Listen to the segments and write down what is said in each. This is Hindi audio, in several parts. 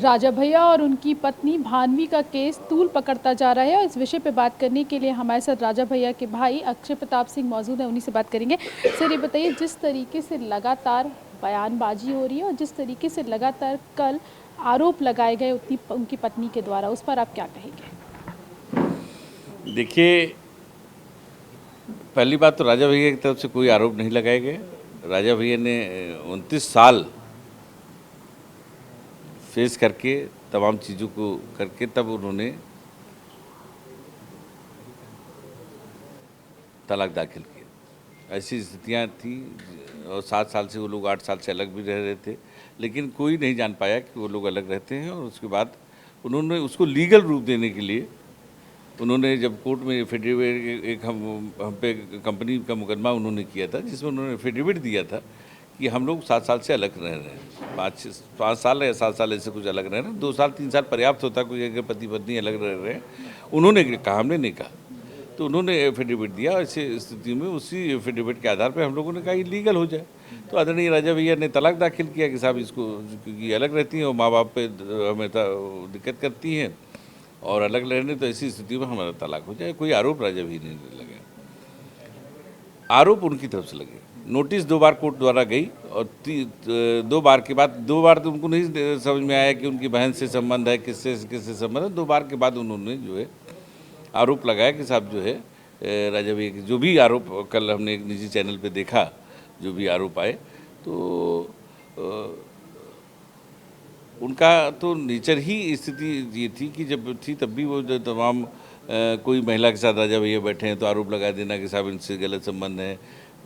राजा भैया और उनकी पत्नी भानवी का केस तूल पकड़ता जा रहा है और इस विषय पे बात करने के लिए हमारे साथ राजा भैया के भाई अक्षय प्रताप सिंह मौजूद हैं। उन्हीं से बात करेंगे। सर, ये बताइए, जिस तरीके से लगातार बयानबाजी हो रही है और जिस तरीके से लगातार कल आरोप लगाए गए उनकी पत्नी के द्वारा, उस पर आप क्या कहेंगे? देखिए, पहली बात तो राजा भैया की तरफ से कोई आरोप नहीं लगाए गए। राजा भैया ने 29 साल फेस करके तमाम चीज़ों को करके तब उन्होंने तलाक दाखिल किया। ऐसी स्थितियां थी और 7 साल से वो लोग 8 साल से अलग भी रह रहे थे, लेकिन कोई नहीं जान पाया कि वो लोग अलग रहते हैं। और उसके बाद उन्होंने उसको लीगल रूप देने के लिए उन्होंने जब कोर्ट में एफिडेविट एक हम पे कंपनी का मुकदमा उन्होंने किया था, जिसमें उन्होंने एफिडेविट दिया था कि हम लोग 7 साल से अलग रह रहे हैं, 5 साल या 7 साल ऐसे कुछ अलग रह रहे हैं, 2 साल 3 साल पर्याप्त होता, कोई अगर पति पत्नी अलग रह रहे हैं। उन्होंने कहा, हमने नहीं कहा। तो उन्होंने एफिडेविट दिया। ऐसी स्थिति में उसी एफिडेविट के आधार पर हम लोगों ने कहा ये लीगल हो जाए। तो आदरणीय राजा भैया ने तलाक दाखिल किया कि साहब इसको, क्योंकि अलग रहती हैं और माँ बाप पे हमें दिक्कत करती हैं और अलग रहने, तो ऐसी स्थिति में हमारा तलाक हो जाए। कोई आरोप राजा भैया नहीं लगे, आरोप उनकी तरफ से लगे। नोटिस 2 बार कोर्ट द्वारा गई और 2 बार के बाद 2 बार तो उनको नहीं समझ में आया कि उनकी बहन से संबंध है, किससे संबंध है। 2 बार के बाद उन्होंने जो है आरोप लगाया कि साहब जो है राजा भैया की जो भी आरोप कल हमने एक निजी चैनल पे देखा, जो भी आरोप आए, तो उनका तो नेचर ही स्थिति ये थी कि जब थी तब भी वो जो तमाम कोई महिला के साथ राजा भैया बैठे हैं तो आरोप लगा देना कि साहब इनसे गलत संबंध है।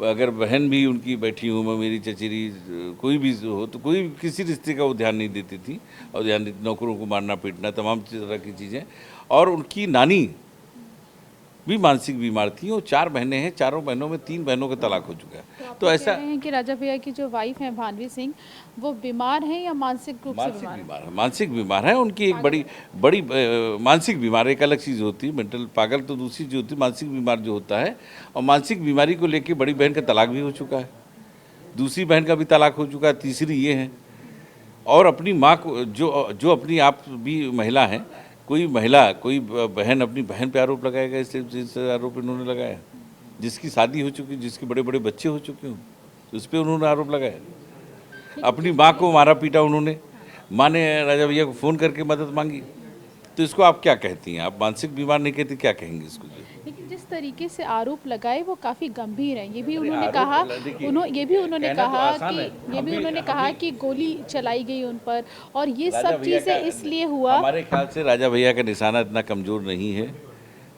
अगर बहन भी उनकी बैठी हो, मैं मेरी चचेरी कोई भी हो, तो कोई किसी रिश्ते का वो ध्यान नहीं देती थी और ध्यान नौकरों को मारना पीटना तमाम तरह की चीज़ें। और उनकी नानी भी मानसिक बीमार थी और 4 बहनें हैं, चारों बहनों में 3 बहनों का तलाक हो चुका है। तो ऐसा कह रहे हैं कि राजा भैया की जो वाइफ हैं भानवी सिंह, वो बीमार हैं या मानसिक रूप से बीमार है? मानसिक बीमार है। उनकी एक बड़ी मानसिक बीमार एक अलग चीज़ होती है, मेंटल पागल तो दूसरी चीज़ होती है, मानसिक बीमार जो होता है। और मानसिक बीमारी को लेकर बड़ी बहन का तलाक भी हो चुका है, दूसरी बहन का भी तलाक हो चुका है, तीसरी ये है। और अपनी माँ को जो अपनी आप भी महिला हैं, कोई महिला कोई बहन अपनी बहन पे आरोप लगाएगा, इससे आरोप इन्होंने लगाया। जिसकी शादी हो चुकी, जिसके बड़े बड़े बच्चे हो चुके हों, तो उस पर उन्होंने आरोप लगाया। अपनी माँ को मारा पीटा उन्होंने, माँ ने राजा भैया को फ़ोन करके मदद मांगी। तो इसको आप क्या कहती हैं? आप मानसिक बीमार नहीं कहती, क्या कहेंगे इसको? लेकिन जिस तरीके से आरोप लगाए वो काफ़ी गंभीर हैं। ये भी उन्होंने कहा कि गोली चलाई गई उन पर, और ये सब चीज़ें इसलिए हुआ। हमारे ख्याल से राजा भैया का निशाना इतना कमज़ोर नहीं है,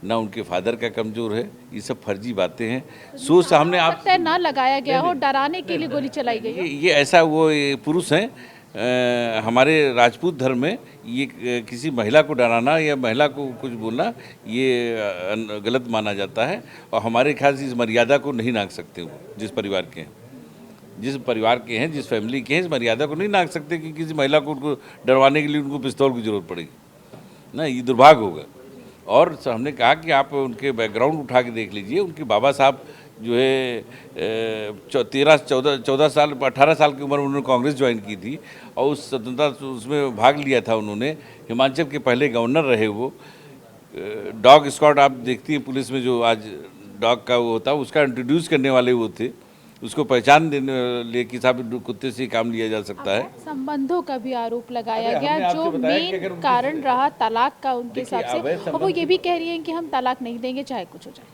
ना उनके फादर का कमज़ोर है। ये सब फर्जी बातें हैं। सोच सामने आप ना लगाया गया हो, डराने के लिए गोली चलाई गई। ये ऐसा वो पुरुष हैं हमारे राजपूत धर्म में, ये किसी महिला को डराना या महिला को कुछ बोलना ये गलत माना जाता है। और हमारे ख्याल से इस मर्यादा को नहीं नाप सकते। वो जिस परिवार के हैं, जिस फैमिली के हैं, इस मर्यादा को नहीं नाप सकते कि किसी महिला को उनको डरवाने के लिए उनको पिस्तौल की ज़रूरत पड़ेगी ना, ये दुर्भाग्य होगा। और हमने कहा कि आप उनके बैकग्राउंड उठा के देख लीजिए। उनके बाबा साहब जो है 14 साल 18 साल की उम्र में उन्होंने कांग्रेस ज्वाइन की थी और उस स्वतंत्रता उसमें भाग लिया था उन्होंने। हिमाचल के पहले गवर्नर रहे वो। डॉग स्क्वाड आप देखती हैं पुलिस में, जो आज डॉग का वो होता है, उसका इंट्रोड्यूस करने वाले वो थे। उसको पहचान देने ले कि साहब कुत्ते से काम लिया जा सकता है। संबंधों का भी आरोप लगाया गया, जो मेन कारण रहा तलाक का उनके हिसाब से। और वो ये भी कह रही हैं कि हम तलाक नहीं देंगे चाहे कुछ हो जाए।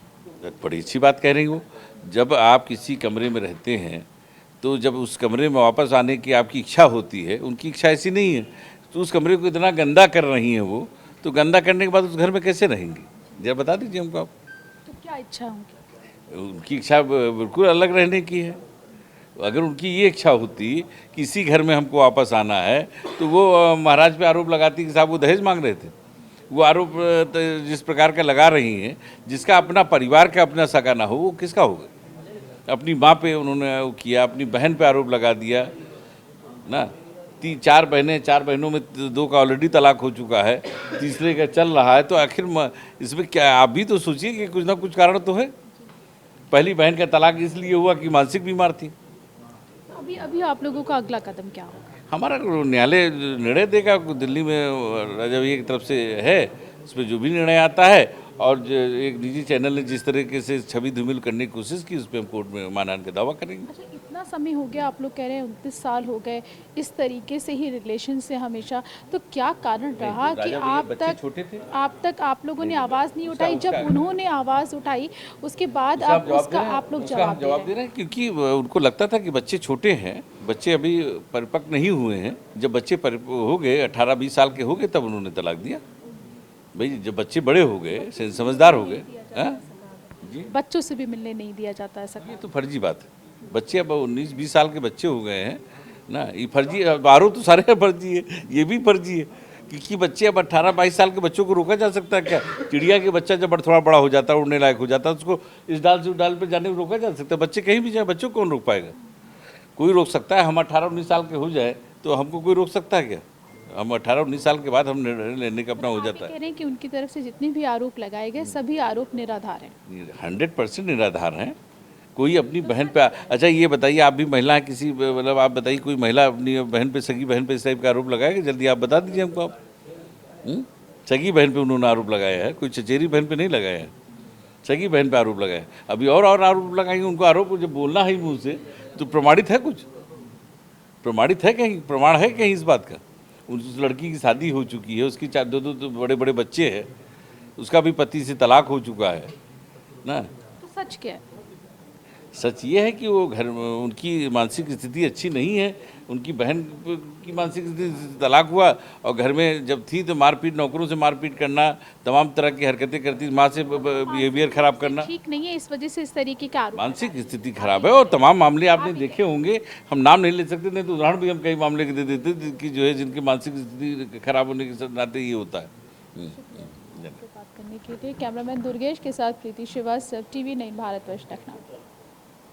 बड़ी अच्छी बात कह रही हो। जब आप किसी कमरे में रहते हैं तो जब उस कमरे में वापस आने की आपकी इच्छा होती है, उनकी इच्छा ऐसी नहीं है, तो उस कमरे को इतना गंदा कर रही हैं वो, तो गंदा करने के बाद उस घर में कैसे रहेंगी? जरा बता दीजिए हमको आप। तो क्या इच्छा उनकी इच्छा बिल्कुल अलग रहने की है। अगर उनकी ये इच्छा होती कि इसी घर में हमको वापस आना है, तो वो महाराज पे आरोप लगाती कि साहब वो दहेज मांग रहे थे। वो आरोप जिस प्रकार का लगा रही हैं, जिसका अपना परिवार का अपना सगा ना हो, वो किसका होगा? अपनी माँ पे उन्होंने वो किया, अपनी बहन पे आरोप लगा दिया ना। 4 बहनें, 4 बहनों में 2 का ऑलरेडी तलाक हो चुका है, तीसरे का चल रहा है। तो आखिर इसमें क्या, आप भी तो सोचिए कि कुछ ना कुछ कारण तो है। पहली बहन का तलाक इसलिए हुआ कि मानसिक बीमार थी। अभी आप लोगों का अगला कदम क्या होगा? हमारा न्यायालय निर्णय देगा, दिल्ली में राजा भैया की तरफ से है, इस पर जो भी निर्णय आता है। और एक निजी चैनल ने जिस तरीके से छवि धूमिल करने की कोशिश की, उस पर हम कोर्ट में मानहानि का दावा करेंगे। अच्छा, इतना समय हो गया, आप लोग कह रहे हैं 29 साल हो गए इस तरीके से ही रिलेशन से हमेशा, तो क्या कारण रहा कि राजा भैया बच्चे छोटे थे। आप लोगों ने आवाज़ नहीं उठाई? जब उन्होंने आवाज़ उठाई उसके बाद उसका आप हम जवाब आप लोग उसका हम जवाब दे जवाब दे रहे हैं, क्योंकि उनको लगता था कि बच्चे छोटे हैं, बच्चे अभी परिपक्व नहीं हुए हैं। जब बच्चे परिपक्व हो गए, 18-20 साल के हो गए, तब उन्होंने तलाक दिया। भाई जब बच्चे बड़े हो गए, समझदार हो गए, हाँ जी, बच्चों से भी मिलने नहीं दिया जाता ऐसा? ये तो फर्जी बात है। बच्चे अब 19-20 साल के बच्चे हो गए हैं ना, ये फर्जी, अब आरोप तो सारे फर्जी है, ये भी फर्जी है। क्योंकि बच्चे अब 18-22 साल के बच्चों को रोका जा सकता है क्या? चिड़िया के बच्चा जब थोड़ा बड़ा हो जाता है, उड़ने लायक हो जाता है, उसको इस डाल से उस डाल पे जाने को रोका जा सकता है। बच्चे कहीं भी जाए, बच्चों को कौन रोक पाएगा? कोई रोक सकता है। हम 18-19 साल के हो जाए तो हमको कोई रोक सकता है क्या? हम 18-19 साल के बाद हम निर्णय लेने का अपना हो जाता कह है। रहे हैं कि उनकी तरफ से जितने भी आरोप लगाए गए सभी आरोप निराधार हैं। 100% निराधार हैं। कोई अपनी बहन पे, अच्छा ये बताइए, आप भी महिला हैं, किसी मतलब आप बताइए, कोई महिला अपनी बहन पे, सगी बहन पे इस टाइप का आरोप लगाएगी? जल्दी आप बता दीजिए हमको आप। सगी बहन पे उन्होंने आरोप लगाया है, कोई चचेरी बहन पे नहीं लगाया है, सगी बहन पे आरोप लगाया है। अभी और आरोप लगाएंगे। उनको आरोप जब बोलना है मुँह से तो प्रमाणित है, कुछ प्रमाणित है, कहीं प्रमाण है कहीं इस बात का? उस लड़की की शादी हो चुकी है, उसकी 2 बड़े बड़े बच्चे हैं, उसका भी पति से तलाक हो चुका है ना। तो सच क्या है? सच ये है कि वो घर में उनकी मानसिक स्थिति अच्छी नहीं है। उनकी बहन की मानसिक स्थिति से तलाक हुआ, और घर में जब थी तो मारपीट, नौकरों से मारपीट करना, तमाम तरह की हरकतें करती, माँ से बिहेवियर खराब करना। ठीक नहीं है, इस वजह से इस तरीके का आरोप। मानसिक स्थिति खराब है, और तमाम मामले आपने देखे होंगे, हम नाम नहीं ले सकते, नहीं तो उदाहरण भी हम कई मामले के दे देते कि जो है जिनकी मानसिक स्थिति खराब होने के नाते ये होता है। बात करने के लिए कैमरामैन दुर्गेश के साथ प्रीति श्रीवास्तव, टीवी 9 भारतवर्ष लखनऊ।